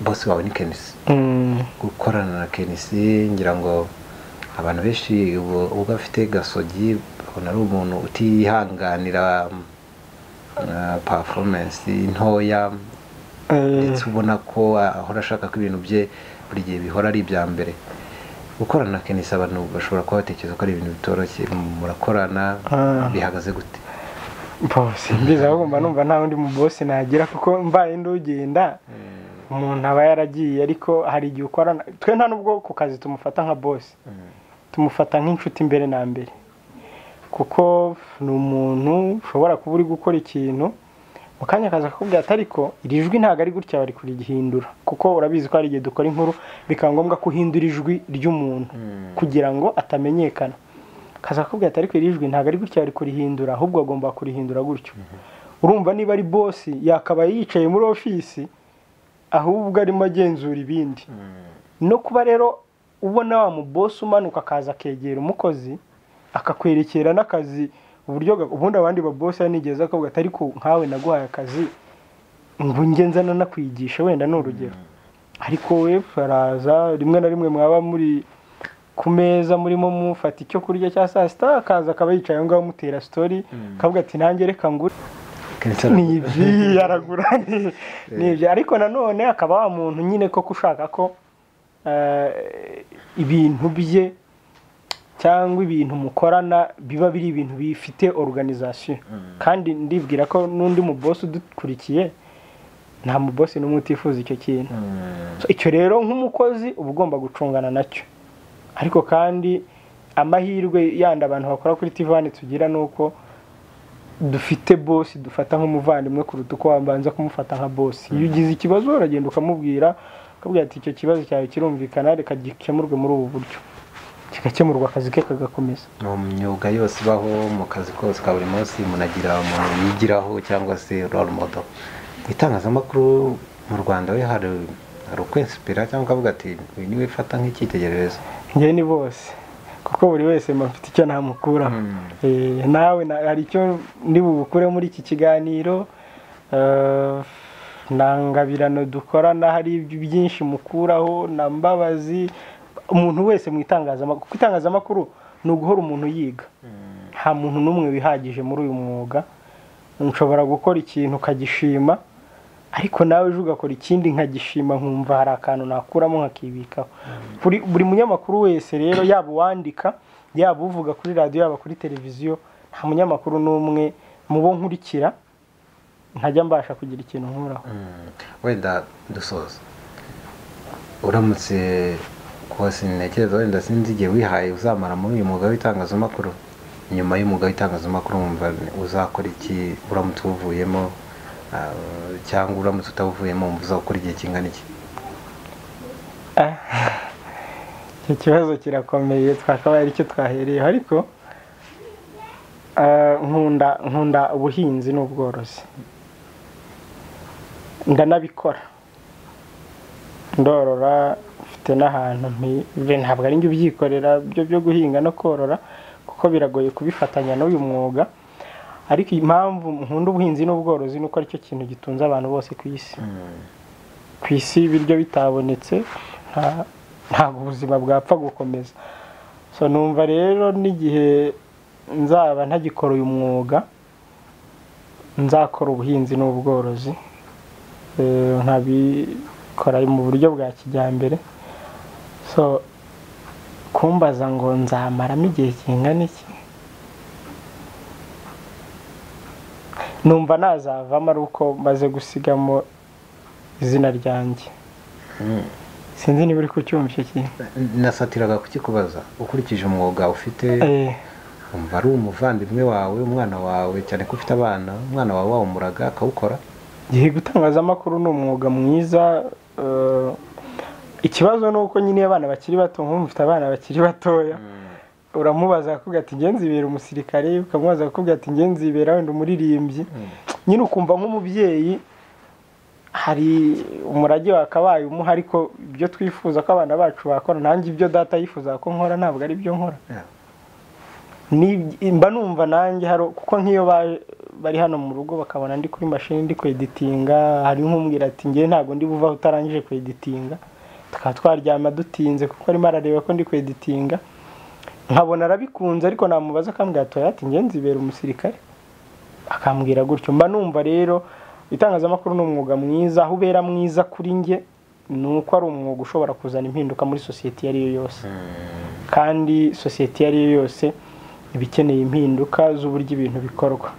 boss wawe ni KNC gukorana na KNC ngira ngo abantu benshi uba afite gasogi babona ari umuntu utihanganira performance ntoya ndetse ubona ko ahora ashaka ko ibintu bye buri gihe bihora ari ibya mbere. Gukorana na KNC abantu bashobora kuba batekereza ko ari ibintu bitoroshye, murakorana bihagaze gute? Boss mbiza ahubwo numva nta wundi mu boss nagira kuko mbaye ndugenda umuntu aba yaragiye, ariko hari igihe ukorana twe nta nubwo ku kazi tumufata nka boss, tumufata nk'inshuti mbere na mbere, kuko ni umuntu ushobora kuba uri gukora ikintu mukanya kaza akakubwira ati ariko iri jwi ntago ari gutya bari kurigihindura, kuko urabizi ko hari igihe dukora inkuru bikaba ngombwa kuhindura ijwi ry'umuntu kugira ngo atamenyekana. Kaza akakubwira ati ariko iri jwi ntago ari gutya bari kurihindura, ahubwo agomba kurihindura gutyo. Urumva niba ari boss yakaba yicaye muri office ahubwo arimo agenzura ibindi. No kuba rero ubona wa mu boss umanuka akaza kegera umukozi akakwerekera n'akazi uburyo ubundi abandi ba boss yanigeza ko gatari ko nkawe naguhaye akazi ngo ngenzana nakwigisha wenda n'urugero, ariko we faraza rimwe na rimwe mwaba muri ku meza murimo mufata icyo kurya cya saa sita akaza akaba yicaye ngaho mutera story kavuga ati nanjye reka ngure nibyi yaragura nibyo, ariko nanone akaba wa muntu nyine ko kushaka ko ibintu bye cyangwa ibintu mukorana biba biri ibintu bifite organisation. Kandi ndibwira ko nundi mu boss udukurikiye nta mu boss n'umwe utifuza icyo kintu. Icyo rero nk'umukozi uba ugomba gucungana nacyo, ariko kandi amahirwe yandi abantu bakora kuri TV tugira nuko dufite boss dufata nk'umuvandimwe kuruta uko wambanza kumufata nka boss. Iyo ugize ikibazo uragenda ukamubwira ati icyo kibazo cyawe kirumvikana reka gikemurwe muri ubu buryo, kigakemurwa akazi ke kagakomeza. Mu myuga yose baho mu kazi kose ka buri munsi munagira umuntu yigiraho cyangwa se role model. Itangazamakuru mu Rwanda we hari ukwinspira cyangwa ukavuga ati uyu niwe fata nk'icyitegererezo? Nge ni bose, kuko buri wese mfite icyo namukuraho. Nawe hari icyo ndi bukure muri iki kiganiro, nangabirano dukorana hari byinshi mukuraho na mbabazi. Umuntu wese mu itangazamakuru, kuko itangazamakuru ni uguhora umuntu yiga, nta muntu n'umwe wihagije muri uyu mwuga. Nshobora gukora ikintu ukagishima, ariko nawe ejo ugakora ikindi nkagishima nkumva hari akantu nakuramo nkakibikaho. Buri munyamakuru wese rero yaba uwandika yaba uvuga kuri radio yaba kuri televiziyo, nta munyamakuru n'umwe mubo nkurikira ntajya mbasha kugira ikintu nkuraho. Wenda dusoza, uramutse kwasi ntekereza wenda sinzi igihe wihaye uzamara muri uyu mwuga w'itangazamakuru, nyuma y'umwuga w'itangazamakuru wumva uzakora iki uramutse uvuyemo, cyangwa uramutse utavuyemo wumva uzakora igihe kingana iki? Icyo kibazo kirakomeye, twakabaye aricyo twahereyeho, ariko nkunda ubuhinzi n'ubworozi, ndanabikora, ndorora, mfite n'ahantu ntabwo ari njye ubyikorera byo guhinga no korora kuko biragoye kubifatanya n'uyu mwuga. Ariko impamvu nkunda ubuhinzi n'ubworozi nuko aricyo kintu gitunze abantu bose ku isi. Ku isi ibiryo bitabonetse ntabwo ubuzima bwapfa gukomeza. So numva rero n'igihe nzaba ntagikora uyu mwuga nzakora ubuhinzi n'ubworozi, nkabikora mu buryo bwa kijyambere. So kumbaza ngo nzamaramo igihe kingana iki, numva nazavamo ari uko maze gusigamo izina ryanjye. Sinzi niba uri kucyumva icyo kintu. Nasatiraga kukikubaza, ukurikije umwuga ufite umva ari umuvandimwe wawe, umwana wawe, cyane ko ufite abana, umwana wawe wawumuraga akawukora. Gihe gutangazamakuru ni umwuga mwiza, ikibazo nuko nyine abana bakiri bato, mfite abana bakiri batoya, uramubaza akubwira ati ngenzibera umusirikare, ukamubaza akubwira ati ngenzibera wenda umuririmbyi, nyine ukumva nk'umubyeyi hari umurage wakabaye umuha, ariko ibyo twifuza ko abana bacu bakora nanjye ibyo data yifuza ko nkora ntabwo ari byo nkora. Mba numva nanjye hari kuko nk'iyo bari hano mu rugo bakabona ndi kuri machine ndi kweditinga, hari nk'umbwira ati ngiye ntago ndi buva utarangije kweditinga, tukaba twaryama dutinze kuko arimo arareba ko ndi kweditinga, nkabona arabikunze ariko namubaza akambwira ati ngiye nzibera umusirikare, akambwira gutyo. Mba numva rero itangazamakuru ni umwuga mwiza, aho ubera mwiza kuri nge nuko ari umwuga ushobora kuzana impinduka muri sosiyete iyo ari yo yose, kandi sosiyete iyo ari yo yose iba ikeneye impinduka z'uburyo ibintu bikorwa.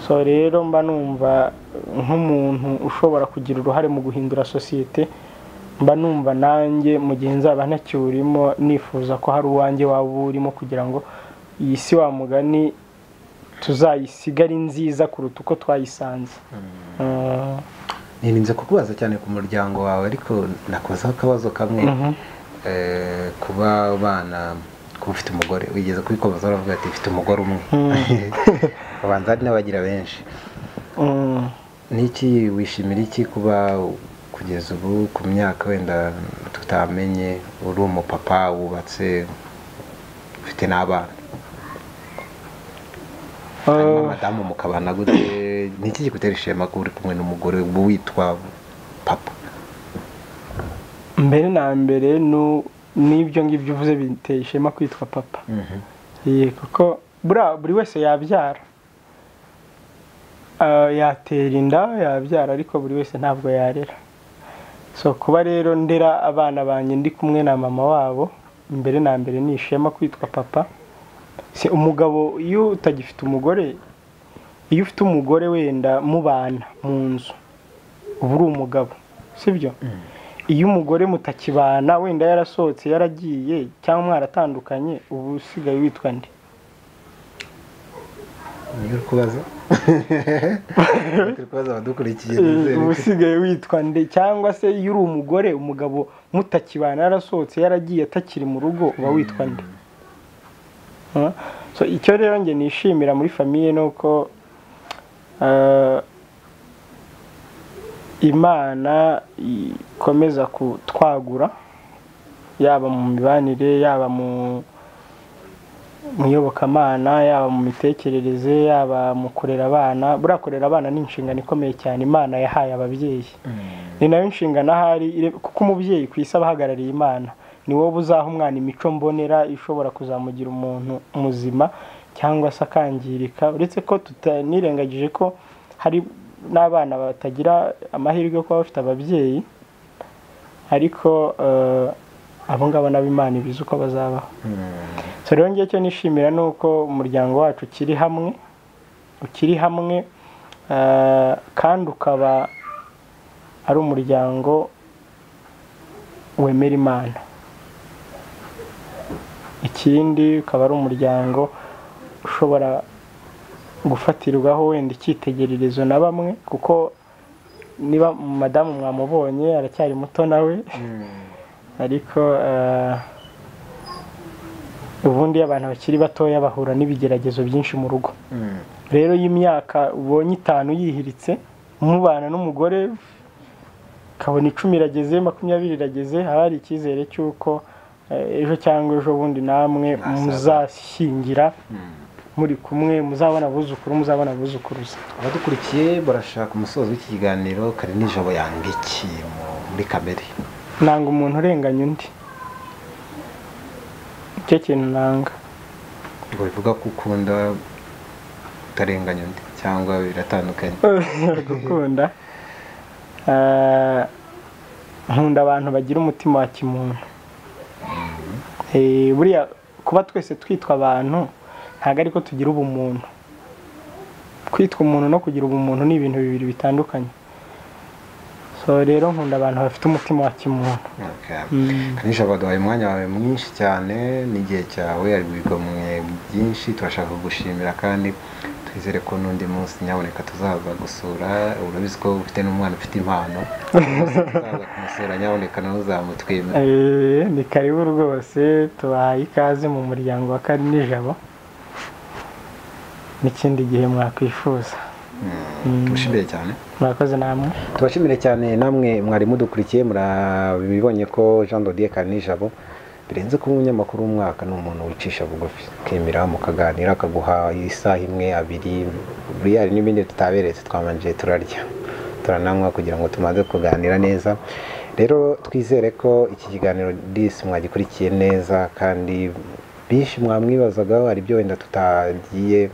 So rero mba numva nk'umuntu ushobora kugira uruhare mu guhindura sosiyete, mba numva nanjye mu gihe nzaba ntacyurimo nifuza ko hari uwanjye waba urimo, kugira ngo iyi si wa mugani tuzayisigare nziza kuruta uko twayisanze. Nirinze kukubaza cyane ku muryango wawe, ariko nakozaho akabazo kamwe. Kuba abana, kuba ufite umugore, wigeze kubikomoza uravuga ati ufite umugore umwe, abanza ari n'abagira benshi. Niki wishimira iki kuba kugeza ubu ku myaka wenda tutamenye uri umupapa wubatse ufite n'abana, madamu mukabana gute? Niki kigutera ishema ko uri kumwe n'umugore witwa papa? Mbere na mbere n'ibyo ngibyo uvuze biteye ishema kwitwa papa. Kuko buri wese yabyara, yatera inda yabyara, ariko buri wese ntabwo yarera. So kuba rero ndera abana banjye ndi kumwe na mama wabo, mbere na mbere ni ishema kwitwa papa. Si umugabo iyo utagifite umugore, iyo ufite umugore wenda mubana mu nzu uba uri umugabo, sibyo? Iyo umugore mutakibana wenda yarasohotse yaragiye cyangwa mwaratandukanye, ubu usigaye witwa nde? Niyo kubaza badukurikiye, ubu usigaye witwa nde? Cyangwa se iyo uri umugore, umugabo mutakibana yarasohotse yaragiye atakiri mu rugo, uba witwa nde? So icyo rero nge nishimira muri famiye nuko Imana ikomeza kutwagura, yaba mu mibanire, yaba mu iyobokamana, yaba mu mitekerereze, yaba mu kurera abana. Burakorera abana ni inshingano ikomeye cyane Imana yahaye ababyeyi. Ni nayo inshingano ahari, kuko umubyeyi ku isi abahagarariye Imana. Ni wowe uzaha umwana imico mbonera ishobora kuzamugira umuntu muzima cyangwa se akangirika. Uretse ko tutanirengagije ko hari n'abana batagira amahirwe yo kuba bafite ababyeyi, ariko abo ngabo nabo Imana ibizi uko bazabaho. So rero ngiye cyo nishimira nuko umuryango wacu ukiri hamwe, kandi ukaba ari umuryango wemera Imana. Ikindi ukaba ari umuryango ushobora gufatirwaho wenda icyitegererezo na bamwe, kuko niba madamu mwamubonye aracyari muto nawe, ariko ubundi abantu bakiri batoya bahura n'ibigeragezo byinshi mu rugo. Rero y'imyaka ubonye 5 yihiritse mubana n'umugore, kabona 10 irageze 20 irageze, haba hari icyizere cy'uko ejo cyangwa ejo bundi namwe muzashyingira muri kumwe, muzabona abuzukuru, muzabona abuzukuruza. Abadukurikiye barashaka umusozo w'iki kiganiro, Kalinijaabo yanga iki muri kamere? Nanga umuntu urenganya undi, icyo kintu nanga. Ngo bivuga ko ukunda utarenganya undi cyangwa biratandukanye? Gukunda, nkunda abantu bagira umutima wa kimuntu. Buriya kuba twese twitwa abantu ntago ariko tugira ubumuntu. Kwitwa umuntu no kugira ubumuntu ni ibintu bibiri bitandukanye. So rero nkunda abantu bafite umutima wa kimuntu. Kalinijaabo, duhaye umwanya wawe mwinshi cyane n'igihe cyawe, ari bigomwe byinshi. Turashaka kugushimira kandi twizere ko n'undi munsi nyaboneka tuzaza gusura. Urabizi ko ufite n'umwana ufite impano, tuzaza kumusura nyaboneka nawe uzamutwima. Ni karibu rwose, tubahaye ikaze mu muryango wa Kalinijaabo n'ikindi gihe mwakwifuza. Tushimire cyane. Murakoze namwe. Tubashimire cyane namwe mwari mudukurikiye. Murabibonye ko Jean Dodier Kalinijaabo birenze kuba umunyamakuru w'umwaka ni umuntu wicisha bugufi kemera mukaganira akaguha isaha imwe abiri buriya n'ibindi tutaberetse twamanje turarya turananywa kugira ngo tumaze kuganira neza. Rero twizere ko iki kiganiro disi mwagikurikiye neza kandi byinshi mwamwibazagaho hari ibyo wenda tutagiye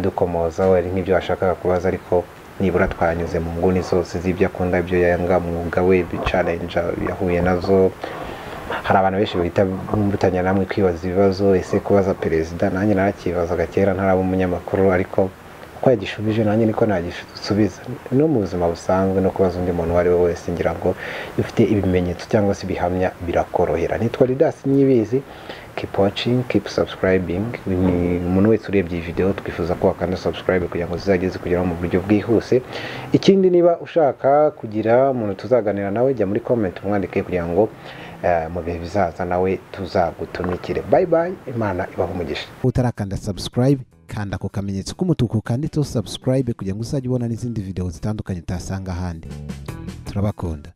dukomozaho ari nk'ibyo washakaga kubaza ariko nibura twanyuze mu nguni zose z'ibyo akunda ibyo yanga mwuga we challenge yahuye nazo. Hari abantu benshi bahita bumvutanya namwe kwibaza ibibazo ese kubaza perezida nanjye narakibazaga kera ntaraba umunyamakuru ariko uko yagishubije nanjye niko nagisubiza no mu buzima busanzwe no kubaza undi muntu wari we wese ngira ngo ufite ibimenyetso cyangwa se bihamya birakorohera. Nitwa Didas Nyibizi. Keep watching, keep subscribing. Umuntu wese urebye iyi video twifuza ko wakanda subscribe kugira ngo zizageze kugeraho mu buryo bwihuse. Ikindi niba ushaka kugira umuntu tuzaganira nawe jya muri comment umwandike kugira ngo mu bihe bizaza nawe tuzagutumikire. Bye bye, Imana ibahe umugisha. Utarakanda subscribe kanda ku kamenyetso k'umutuku kanditseho subscribe kugira ngo uzajye ubona n'izindi video zitandukanye utasanga ahandi. Turabakunda.